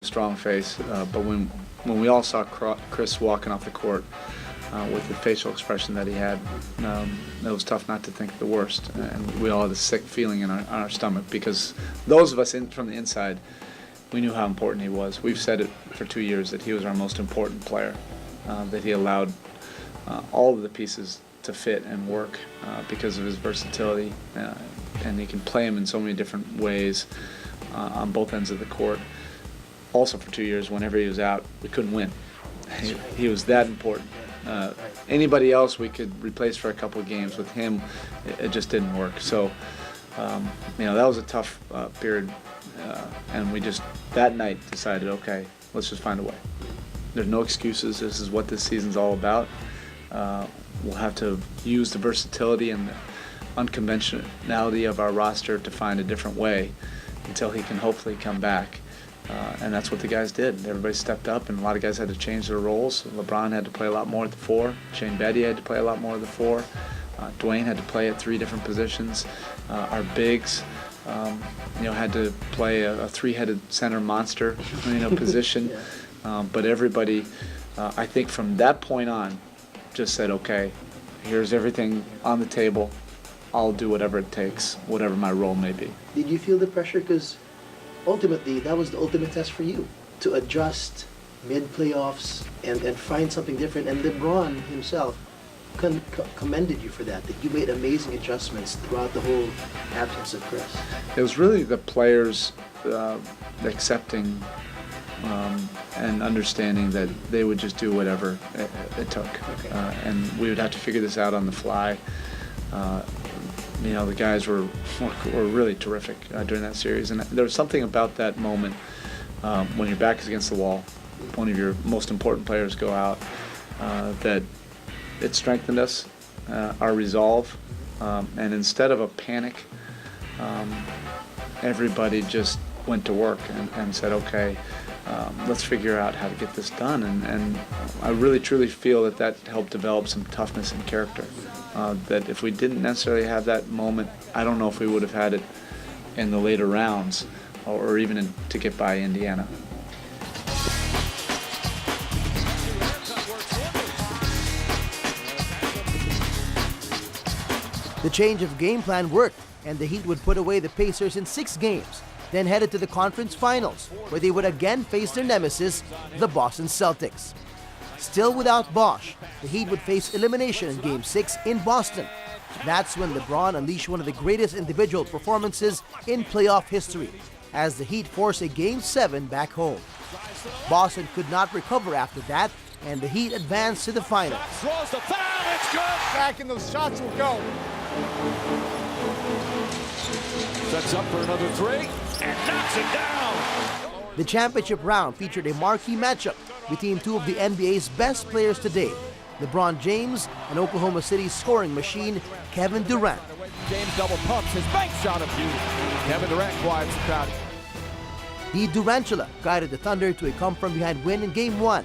strong face, but when we all saw Chris walking off the court with the facial expression that he had, it was tough not to think the worst. And we all had a sick feeling in our stomach, because those of us from the inside, we knew how important he was. We've said it for 2 years that he was our most important player, that he allowed all of the pieces to fit and work because of his versatility, and he can play him in so many different ways on both ends of the court. Also for 2 years, whenever he was out, we couldn't win. He was that important. Anybody else we could replace for a couple of games. With him, it just didn't work. So, that was a tough period, and we just, that night, decided, okay, let's just find a way. There's no excuses. This is what this season's all about. We'll have to use the versatility and the unconventionality of our roster to find a different way until he can hopefully come back. And that's what the guys did. Everybody stepped up, and a lot of guys had to change their roles. LeBron had to play a lot more at the 4. Shane Battier had to play a lot more at the 4. Dwayne had to play at 3 different positions. Our bigs, had to play a 3-headed center monster, position. But everybody, I think from that point on, just said, okay, here's everything on the table. I'll do whatever it takes, whatever my role may be. Did you feel the pressure? Because ultimately, that was the ultimate test for you, to adjust mid-playoffs and find something different. And LeBron himself commended you for that you made amazing adjustments throughout the whole absence of Chris. It was really the players accepting and understanding that they would just do whatever it took. Okay. And we would have to figure this out on the fly. The guys were really terrific during that series, and there was something about that moment when your back is against the wall, one of your most important players go out, that it strengthened us, our resolve, and instead of a panic, everybody just went to work and said, okay, let's figure out how to get this done. And I really truly feel that helped develop some toughness and character. That if we didn't necessarily have that moment, I don't know if we would have had it in the later rounds or even to get by Indiana. The change of game plan worked, and the Heat would put away the Pacers in 6 games, then headed to the conference finals, where they would again face their nemesis, the Boston Celtics. Still without Bosh, the Heat would face elimination in Game 6 in Boston. That's when LeBron unleashed one of the greatest individual performances in playoff history, as the Heat forced a Game 7 back home. Boston could not recover after that, and the Heat advanced to the finals. Throws the foul, it's good! Back and those shots will go. Sets up for another 3, and knocks it down! The championship round featured a marquee matchup between 2 of the NBA's best players to date, LeBron James and Oklahoma City's scoring machine, Kevin Durant. James double pumps his bank shot of beauty. Kevin Durant quiets the crowd. The Durantula guided the Thunder to a come-from-behind win in Game 1.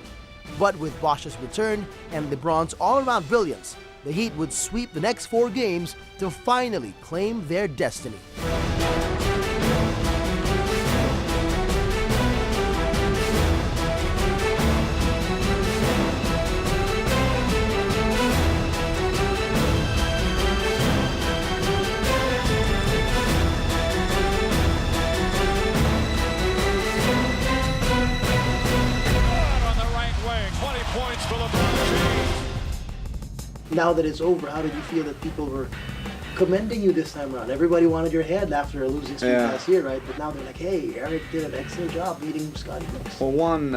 But with Bosh's return and LeBron's all-around brilliance, the Heat would sweep the next 4 games to finally claim their destiny. Now that it's over, how did you feel that people were commending you this time around? Everybody wanted your head after a losing streak last year, right? But now they're like, hey, Eric did an excellent job beating Scottie Brooks. Well, one,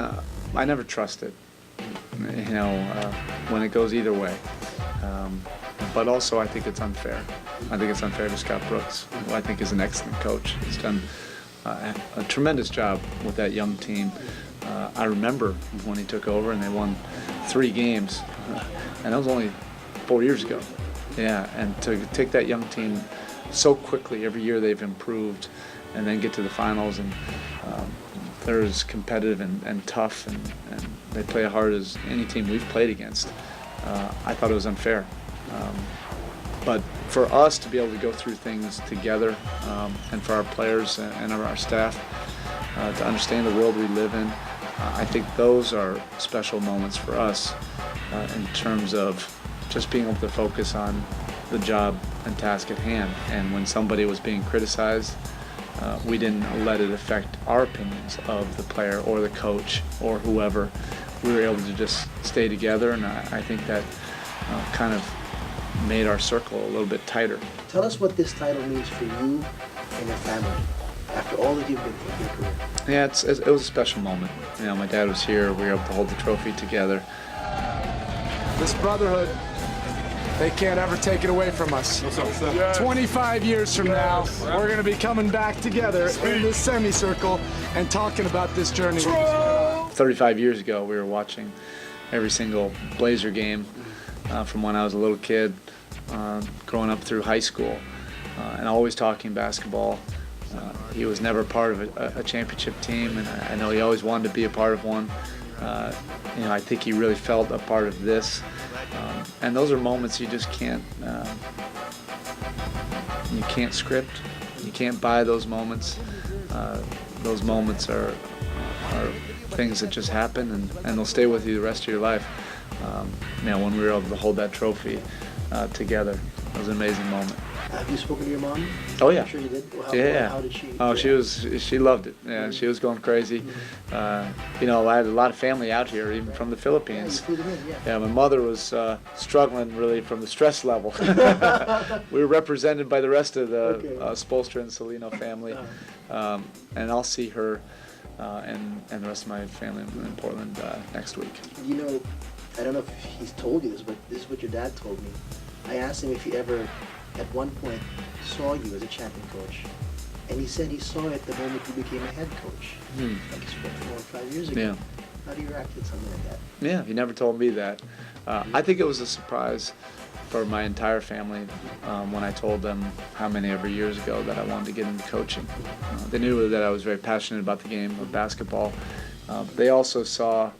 I never trusted, when it goes either way. But also, I think it's unfair. I think it's unfair to Scott Brooks, who I think is an excellent coach. He's done a tremendous job with that young team. I remember when he took over and they won 3 games, and that was only 4 years ago. Yeah, and to take that young team so quickly, every year they've improved, and then get to the finals, and they're as competitive and tough, and they play as hard as any team we've played against. I thought it was unfair. But for us to be able to go through things together, and for our players and our staff, to understand the world we live in. I think those are special moments for us in terms of just being able to focus on the job and task at hand. And when somebody was being criticized, we didn't let it affect our opinions of the player or the coach or whoever. We were able to just stay together, and I think that kind of made our circle a little bit tighter. Tell us what this title means for you and your family after all that you've been through in your career. Yeah, it was a special moment. You know, my dad was here. We were able to hold the trophy together. This brotherhood, they can't ever take it away from us. 25 years from now, we're going to be coming back together in this semicircle and talking about this journey. 35 years ago, we were watching every single Blazer game from when I was a little kid, growing up through high school, and always talking basketball. He was never part of a championship team, and I know he always wanted to be a part of one. You know, I think he really felt a part of this, and those are moments you just can't script. You can't buy those moments. Those moments are things that just happen, and they'll stay with you the rest of your life. You know, when we were able to hold that trophy together, it was an amazing moment. Have you spoken to your mom? Oh yeah. I'm sure you did. Yeah. How did she? Oh, she loved it. Yeah, she was going crazy. You know, I had a lot of family out here, even from the Philippines. Yeah, you flew them in, yeah. Yeah, my mother was struggling really from the stress level. We were represented by the rest of the Spoelstra and Salino family, and I'll see her and the rest of my family in Portland next week. You know, I don't know if he's told you this, but this is what your dad told me. I asked him if he ever, at one point, saw you as a champion coach, and he said he saw it the moment you became a head coach, like 4 or 5 years ago. Yeah. How do you react to something like that? Yeah, he never told me that. I think it was a surprise for my entire family when I told them how many ever years ago that I wanted to get into coaching. They knew that I was very passionate about the game of basketball. They also saw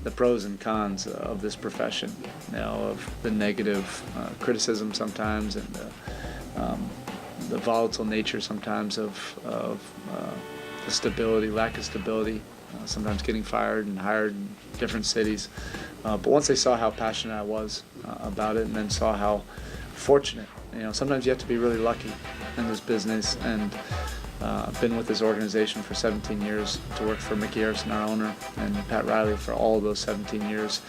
the pros and cons of this profession, you know, of the negative criticism sometimes, and the volatile nature sometimes of the stability, lack of stability, sometimes getting fired and hired in different cities. But once they saw how passionate I was about it, and then saw how fortunate, you know, sometimes you have to be really lucky in this business, and I've been with this organization for 17 years to work for Mickey Harrison, our owner, and Pat Riley for all of those 17 years.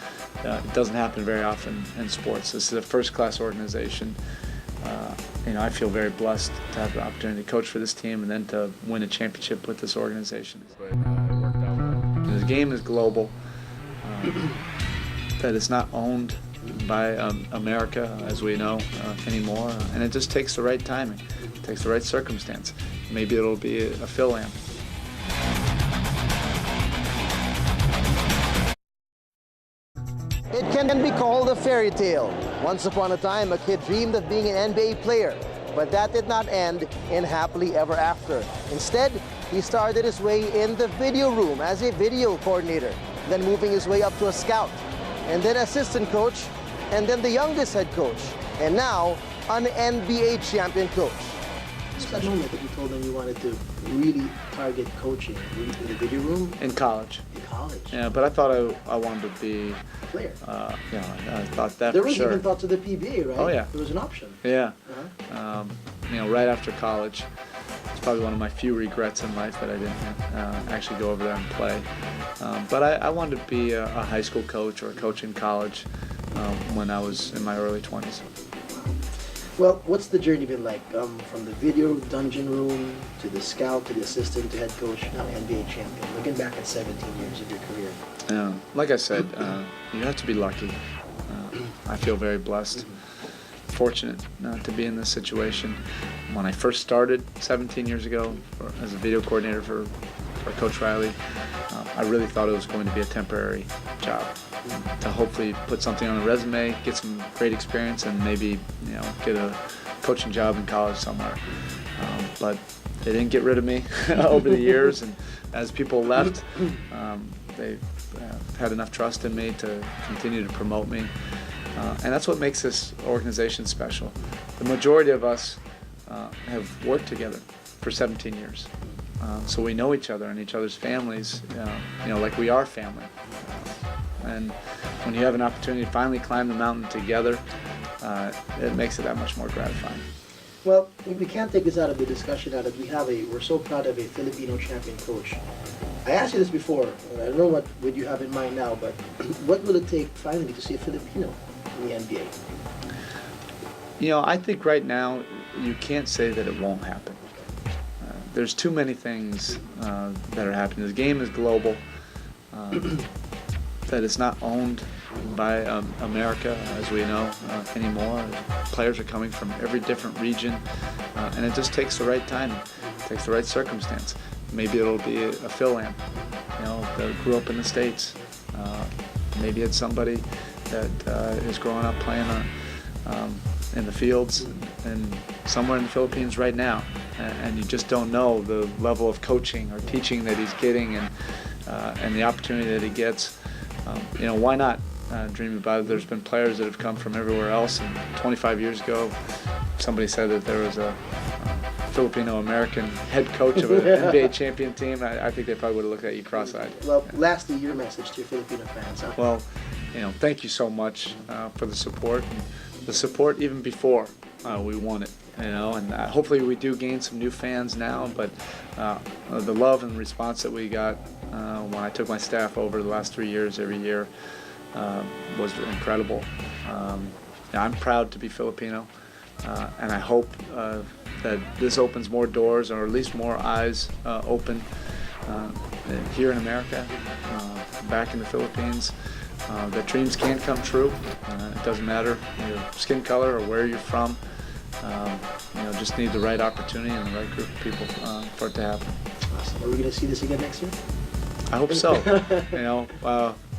It doesn't happen very often in sports. This is a first-class organization. You know, I feel very blessed to have the opportunity to coach for this team and then to win a championship with this organization. But, it worked out well. The game is global. That it's not owned by America, as we know, anymore, and it just takes the right timing. It takes the right circumstance. Maybe it'll be a fill-in. It can be called a fairy tale. Once upon a time, a kid dreamed of being an NBA player, but that did not end in happily ever after. Instead, he started his way in the video room as a video coordinator, then moving his way up to a scout, and then assistant coach, and then the youngest head coach, and now an NBA champion coach. What's that moment that you told them you wanted to really target coaching in the video room? In college. In college? Yeah, but I thought I wanted to be A player. You know, I thought that There for was sure. even thoughts of the PBA, right? Oh, yeah. There was an option. Yeah. Uh-huh. You know, right after college, it's probably one of my few regrets in life that I didn't actually go over there and play. But I wanted to be a high school coach or a coach in college when I was in my early 20s. Well, what's the journey been like? From the video dungeon room to the scout to the assistant to head coach, now NBA champion. Looking back at 17 years of your career. Like I said, you have to be lucky. I feel very blessed, fortunate to be in this situation. When I first started 17 years ago as a video coordinator for Coach Riley, I really thought it was going to be a temporary job to hopefully put something on the resume, get some great experience, and maybe, you know, get a coaching job in college somewhere. But they didn't get rid of me over the years, and as people left, they had enough trust in me to continue to promote me. And that's what makes this organization special. The majority of us have worked together for 17 years. So we know each other and each other's families, like we are family. And when you have an opportunity to finally climb the mountain together, it makes it that much more gratifying. Well, we can't take this out of the discussion now that we're so proud of a Filipino champion coach. I asked you this before, and I don't know what you have in mind now, but what will it take finally to see a Filipino in the NBA? I think right now you can't say that it won't happen. There's too many things that are happening. The game is global, that it's not owned by America, as we know, anymore. Players are coming from every different region, and it just takes the right time, it takes the right circumstance. Maybe it'll be a Phil Lamb, that grew up in the States. Maybe it's somebody that is growing up playing in the fields and somewhere in the Philippines right now, and you just don't know the level of coaching or teaching that he's getting and the opportunity that he gets. Why not dream about it? There's been players that have come from everywhere else, and 25 years ago, somebody said that there was a Filipino-American head coach of an NBA champion team. I think they probably would have looked at you cross-eyed. Well, lastly, your message to your Filipino fans, huh? Well, thank you so much for the support. And the support even before we won it, and hopefully we do gain some new fans now, but the love and response that we got when I took my staff over the last 3 years, every year, was incredible. I'm proud to be Filipino, and I hope that this opens more doors, or at least more eyes open here in America, back in the Philippines. That dreams can come true. It doesn't matter your skin color or where you're from. Just need the right opportunity and the right group of people for it to happen. Awesome. Are we going to see this again next year? I hope so.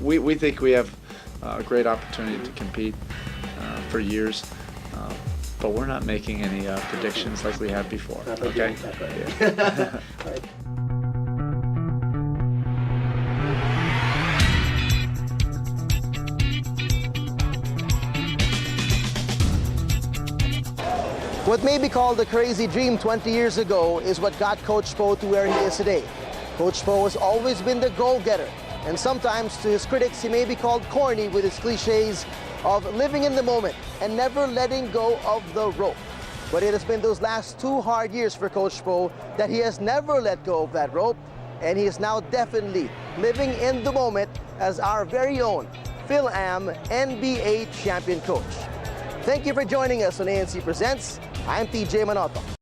We think we have a great opportunity to compete for years, but we're not making any predictions like we have before. Okay? Yeah. All right. What may be called a crazy dream 20 years ago is what got Coach Spo to where he is today. Coach Spo has always been the goal-getter, and sometimes to his critics he may be called corny with his cliches of living in the moment and never letting go of the rope. But it has been those last 2 hard years for Coach Spo that he has never let go of that rope, and he is now definitely living in the moment as our very own Phil Am NBA champion coach. Thank you for joining us on ANC Presents. I'm TJ Manoto.